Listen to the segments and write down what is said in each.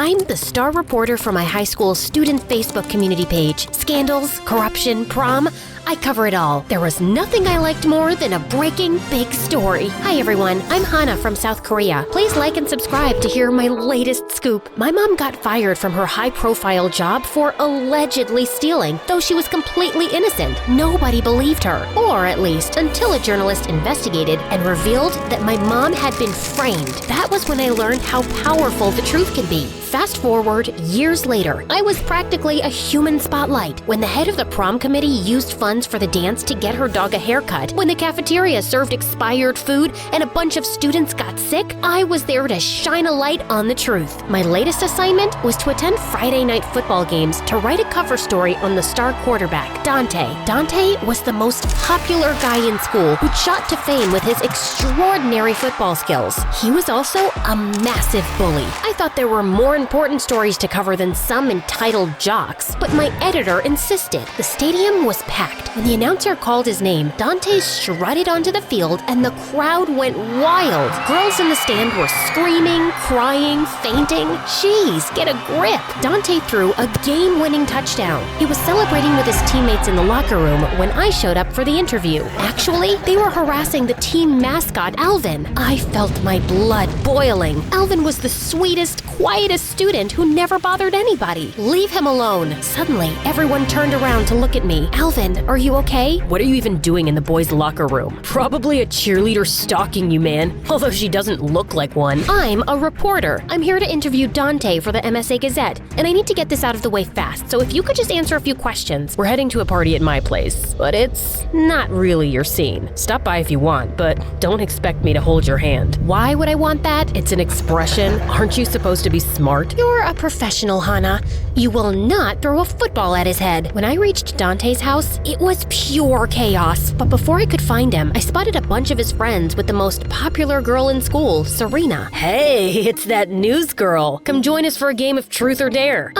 I'm the star reporter for my high school's student Facebook community page. Scandals, corruption, prom, I cover it all. There was nothing I liked more than a breaking big story. Hi everyone, I'm Hana from South Korea. Please like and subscribe to hear my latest scoop. My mom got fired from her high-profile job for allegedly stealing, though she was completely innocent. Nobody believed her, or at least until a journalist investigated and revealed that my mom had been framed. That was when I learned how powerful the truth can be. Fast forward years later, I was practically a human spotlight when the head of the prom committee used funds for the dance to get her dog a haircut, when the cafeteria served expired food and a bunch of students got sick. I was there to shine a light on the truth. My latest assignment was to attend Friday night football games to write a cover story on the star quarterback, Dante. Dante was the most popular guy in school who'd shot to fame with his extraordinary football skills. He was also a massive bully. I thought there were more important stories to cover than some entitled jocks, but my editor insisted. The stadium was packed. When the announcer called his name, Dante strutted onto the field and the crowd went wild. Girls in the stand were screaming, crying, fainting. Jeez, get a grip. Dante threw a game-winning touchdown. He was celebrating with his teammates in the locker room when I showed up for the interview. Actually, they were harassing the team mascot, Alvin. I felt my blood boiling. Alvin was the sweetest, quietest student who never bothered anybody. Leave him alone. Suddenly, everyone turned around to look at me. Alvin, are you okay? What are you even doing in the boys' locker room? Probably a cheerleader stalking you, man. Although she doesn't look like one. I'm a reporter. I'm here to interview Dante for the MSA Gazette, and I need to get this out of the way fast, so if you could just answer a few questions. We're heading to a party at my place, but it's not really your scene. Stop by if you want, but don't expect me to hold your hand. Why would I want that? It's an expression. Aren't you supposed to be smart? You're a professional, Hana. You will not throw a football at his head. When I reached Dante's house, it was pure chaos. But before I could find him, I spotted a bunch of his friends with the most popular girl in school, Serena. Hey, it's that news girl. Come join us for a game of truth or dare.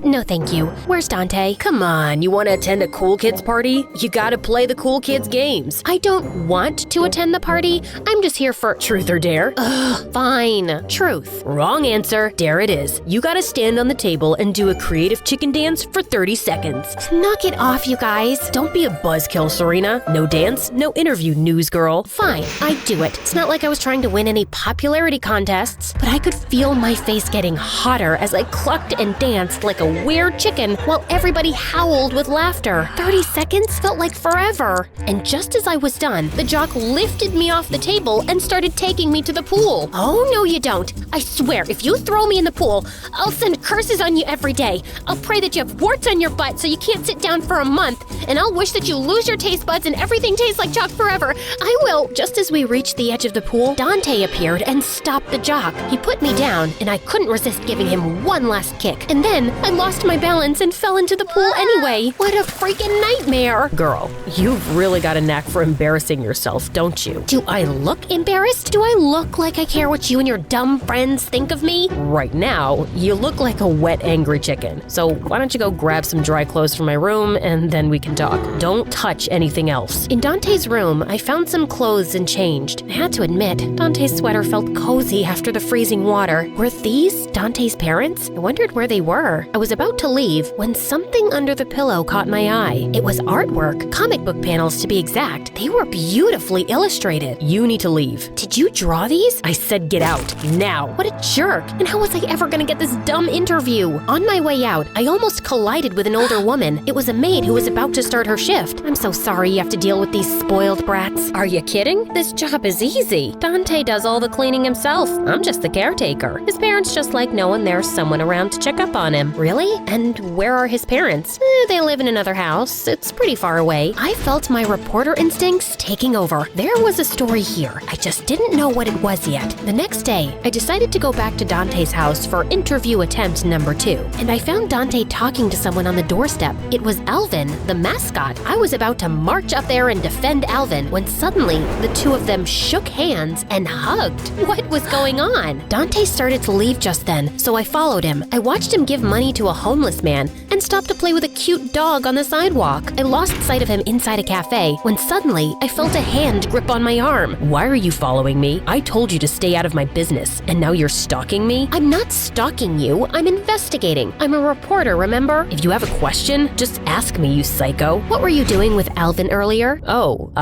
No thank you. Where's Dante? Come on, you want to attend a cool kids party? You gotta play the cool kids games. I don't want to attend the party. I'm just here for truth or dare. Ugh, fine. Truth. Wrong answer. Dare it is. You gotta stand on the table and do a creative chicken dance for 30 seconds. Knock it off, you guys. Don't be a buzzkill, Serena. No dance, no interview, news girl. Fine, I'd do it. It's not like I was trying to win any popularity contests, but I could feel my face getting hotter as I clucked and danced like a weird chicken while everybody howled with laughter. 30 seconds felt like forever. And just as I was done, the jock lifted me off the table and started taking me to the pool. Oh, no you don't. I swear, if you throw me in the pool, I'll send curses on you every day. I'll pray that you have warts on your butt so you can't sit down for a month, and I'll wish that you lose your taste buds and everything tastes like chalk forever. I will. Just as we reached the edge of the pool, Dante appeared and stopped the jock. He put me down, and I couldn't resist giving him one last kick. And then I lost my balance and fell into the pool anyway. What a freaking nightmare. Girl, you've really got a knack for embarrassing yourself, don't you? Do I look embarrassed? Do I look like I care what you and your dumb friends think of me? Right now, you look like a wet, angry chicken. So why don't you go grab some dry clothes from my room and then we can talk. Don't touch anything else. In Dante's room, I found some clothes and changed. I had to admit, Dante's sweater felt cozy after the freezing water. Were these Dante's parents? I wondered where they were. I was about to leave when something under the pillow caught my eye. It was artwork, comic book panels to be exact. They were beautifully illustrated. You need to leave. Did you draw these? I said get out, now. What a jerk. And how was I ever gonna get this dumb interview? On my way out, I almost collided with an older woman. It was a maid who was about to start her shift. I'm so sorry you have to deal with these spoiled brats. Are you kidding? This job is easy. Dante does all the cleaning himself. I'm just the caretaker. His parents just like knowing there's someone around to check up on him. Really? And where are his parents? They live in another house. It's pretty far away. I felt my reporter instincts taking over. There was a story here. I just didn't know what it was yet. The next day, I decided to go back to Dante's house for interview attempt number 2. And I found Dante talking to someone on the doorstep. It was Alvin, the mascot mascot. I was about to march up there and defend Alvin when suddenly the two of them shook hands and hugged. What was going on? Dante started to leave just then, so I followed him. I watched him give money to a homeless man and stopped to play with a cute dog on the sidewalk. I lost sight of him inside a cafe when suddenly I felt a hand grip on my arm. Why are you following me? I told you to stay out of my business, and now you're stalking me? I'm not stalking you. I'm investigating. I'm a reporter, remember? If you have a question, just ask me, you psycho. What were you doing with Alvin earlier? Oh,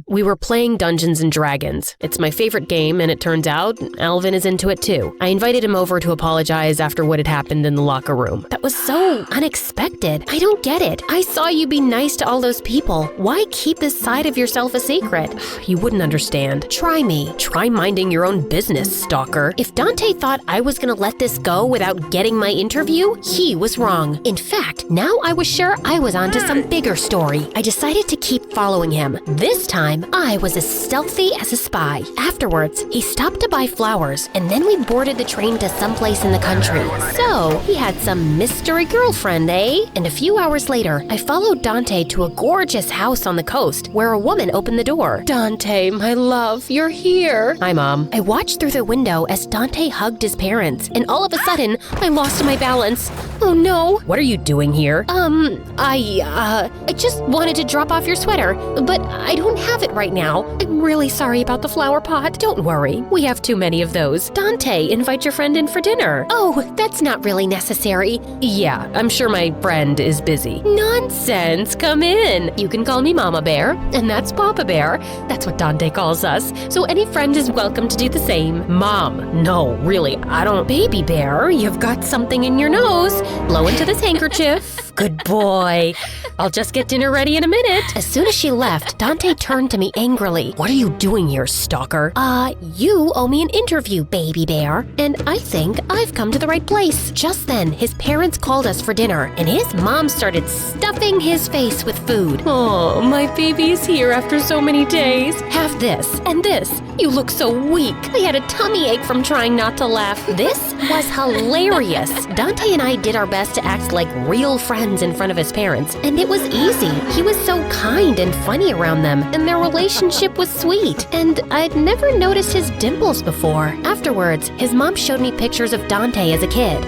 we were playing Dungeons and Dragons. It's my favorite game, and it turns out Alvin is into it too. I invited him over to apologize after what had happened in the locker room. That was so unexpected. I don't get it. I saw you be nice to all those people. Why keep this side of yourself a secret? You wouldn't understand. Try me. Try minding your own business, stalker. If Dante thought I was gonna let this go without getting my interview, he was wrong. In fact, now I was sure I was onto some bigger story. I decided to keep following him. This time, I was as stealthy as a spy. Afterwards, he stopped to buy flowers, and then we boarded the train to someplace in the country. So, he had some mystery girlfriend, eh? And a few hours later, I followed Dante to a gorgeous house on the coast where a woman opened the door. Dante, my love, you're here. Hi, Mom. I watched through the window as Dante hugged his parents, and all of a sudden, I lost my balance. Oh no. What are you doing here? I just wanted to drop off your sweater, but I don't have it right now. I'm really sorry about the flower pot. Don't worry, we have too many of those. Dante, invite your friend in for dinner. Oh, that's not really necessary. Yeah, I'm sure my friend is busy. Nonsense, come in. You can call me Mama Bear, and that's Papa Bear. That's what Dante calls us, so any friend is welcome to do the same. Mom, no, really, I don't. Baby Bear, you've got something in your nose. Blow into this handkerchief. Good boy. I'll just get dinner ready in a minute. As soon as she left, Dante turned to me angrily. What are you doing here, stalker? You owe me an interview, Baby Bear. And I think I've come to the right place. Just then, his parents called us for dinner, and his mom started stuffing his face with food. Oh, my baby's here after so many days. Have this and this. You look so weak. I had a tummy ache from trying not to laugh. This was hilarious. Dante and I did our best to act like real friends in front of his parents, and it was easy. He was so kind and funny around them, and their relationship was sweet. And I'd never noticed his dimples before. Afterwards, his mom showed me pictures of Dante as a kid.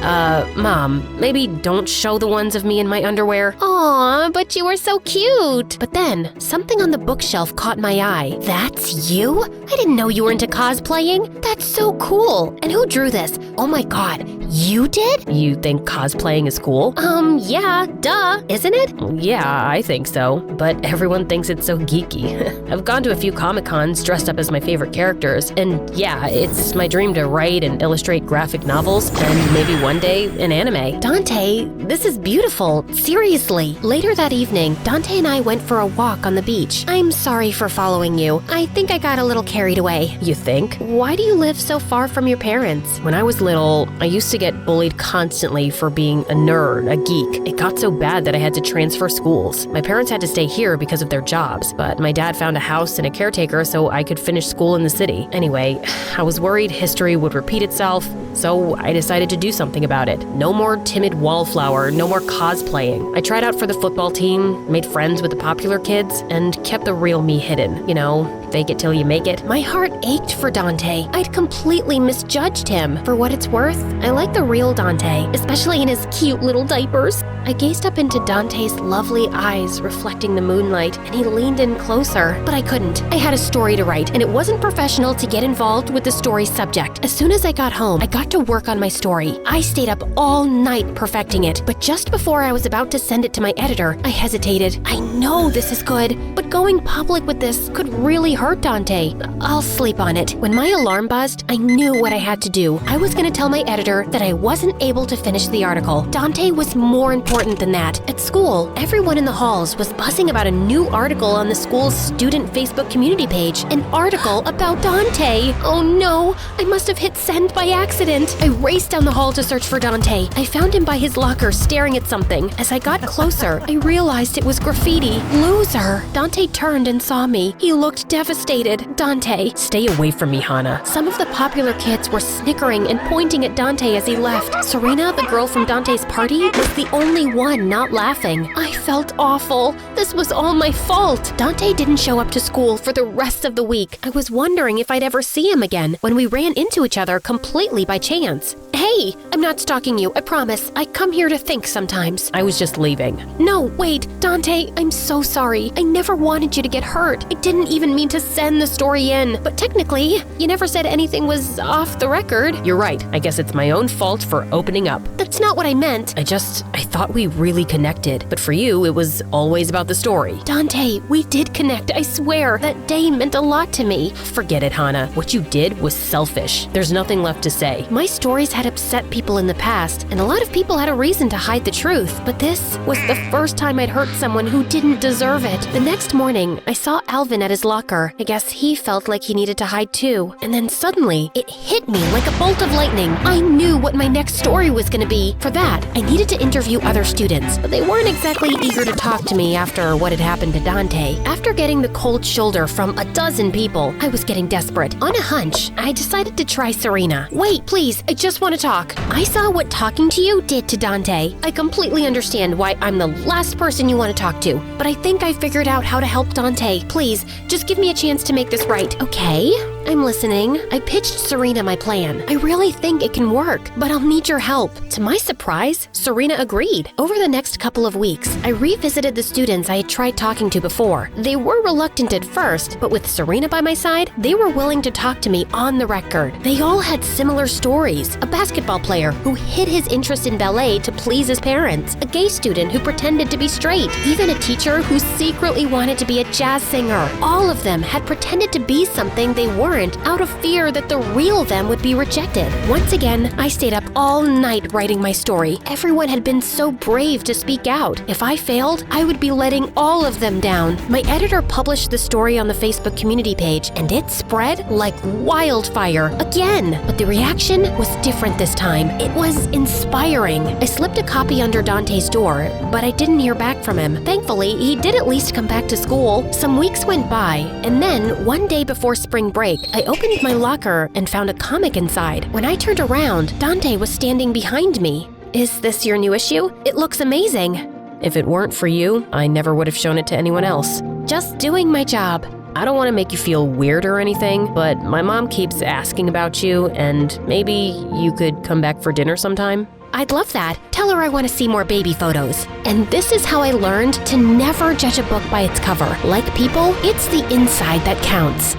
Mom, maybe don't show the ones of me in my underwear. Aw, but you were so cute. But then, something on the bookshelf caught my eye. That's you? I didn't know you were into cosplaying. That's so cool. And who drew this? Oh my god, you did? You think cosplaying is cool? Yeah, duh, isn't it? Yeah, I think so, but everyone thinks it's so geeky. I've gone to a few Comic-Cons dressed up as my favorite characters, and yeah, it's my dream to write and illustrate graphic novels, and maybe one day an anime. Dante, this is beautiful, seriously. Later that evening, Dante and I went for a walk on the beach. I'm sorry for following you. I think I got a little carried away. You think? Why do you live so far from your parents? When I was little, I used to get bullied constantly for being a nerd, a geek. It got so bad that I had to transfer schools. My parents had to stay here because of their jobs, but my dad found a house and a caretaker so I could finish school in the city. Anyway, I was worried history would repeat itself, so I decided to do something about it. No more timid wallflower, no more cosplaying. I tried out for the football team, made friends with the popular kids, and kept the real me hidden. You know, fake it till you make it. My heart ached for Dante. I'd completely misjudged him. For what it's worth, I like the real Dante, especially in his cute little diapers. I gazed up into Dante's lovely eyes reflecting the moonlight, and he leaned in closer, but I couldn't. I had a story to write, and it wasn't professional to get involved with the story's subject. As soon as I got home, I got to work on my story. I stayed up all night perfecting it, but just before I was about to send it to my editor, I hesitated. I know this is good, but going public with this could really hurt Dante. I'll sleep on it. When my alarm buzzed, I knew what I had to do. I was going to tell my editor that I wasn't able to finish the article. Dante was more important than that. At school, everyone in the halls was buzzing about a new article on the school's student Facebook community page. An article about Dante. Oh no, I must have hit send by accident. didn't. I raced down the hall to search for Dante. I found him by his locker staring at something. As I got closer, I realized it was graffiti. Loser! Dante turned and saw me. He looked devastated. Dante, stay away from me, Hana. Some of the popular kids were snickering and pointing at Dante as he left. Serena, the girl from Dante's party, was the only one not laughing. I felt awful. This was all my fault. Dante didn't show up to school for the rest of the week. I was wondering if I'd ever see him again when we ran into each other completely by chance. Hey, I'm not stalking you, I promise. I come here to think sometimes. I was just leaving. No, wait, Dante, I'm so sorry. I never wanted you to get hurt. I didn't even mean to send the story in. But technically, you never said anything was off the record. You're right. I guess it's my own fault for opening up. That's not what I meant. I thought we really connected. But for you, it was always about the story. Dante, we did connect, I swear. That day meant a lot to me. Forget it, Hana. What you did was selfish. There's nothing left to say. My stories had upset people in the past, and a lot of people had a reason to hide the truth. But this was the first time I'd hurt someone who didn't deserve it. The next morning, I saw Alvin at his locker. I guess he felt like he needed to hide too. And then suddenly, it hit me like a bolt of lightning. I knew what my next story was going to be. For that, I needed to interview other students, but they weren't exactly eager to talk to me after what had happened to Dante. After getting the cold shoulder from a dozen people, I was getting desperate. On a hunch, I decided to try Serena. Wait, please, I just want to talk. I saw what talking to you did to Dante. I completely understand why I'm the last person you want to talk to, but I think I figured out how to help Dante. Please, just give me a chance to make this right. Okay? I'm listening. I pitched Serena my plan. I really think it can work, but I'll need your help. To my surprise, Serena agreed. Over the next couple of weeks, I revisited the students I had tried talking to before. They were reluctant at first, but with Serena by my side, they were willing to talk to me on the record. They all had similar stories. A basketball player who hid his interest in ballet to please his parents, a gay student who pretended to be straight, even a teacher who secretly wanted to be a jazz singer. All of them had pretended to be something they weren't out of fear that the real them would be rejected. Once again, I stayed up all night writing my story. Everyone had been so brave to speak out. If I failed, I would be letting all of them down. My editor published the story on the Facebook community page, and it spread like wildfire again. But the reaction was different this time. It was inspiring. I slipped a copy under Dante's door, but I didn't hear back from him. Thankfully, he did at least come back to school. Some weeks went by, and then one day before spring break, I opened my locker and found a comic inside. When I turned around, Dante was standing behind me. Is this your new issue? It looks amazing. If it weren't for you, I never would have shown it to anyone else. Just doing my job. I don't want to make you feel weird or anything, but my mom keeps asking about you, and maybe you could come back for dinner sometime? I'd love that. Tell her I want to see more baby photos. And this is how I learned to never judge a book by its cover. Like people, it's the inside that counts.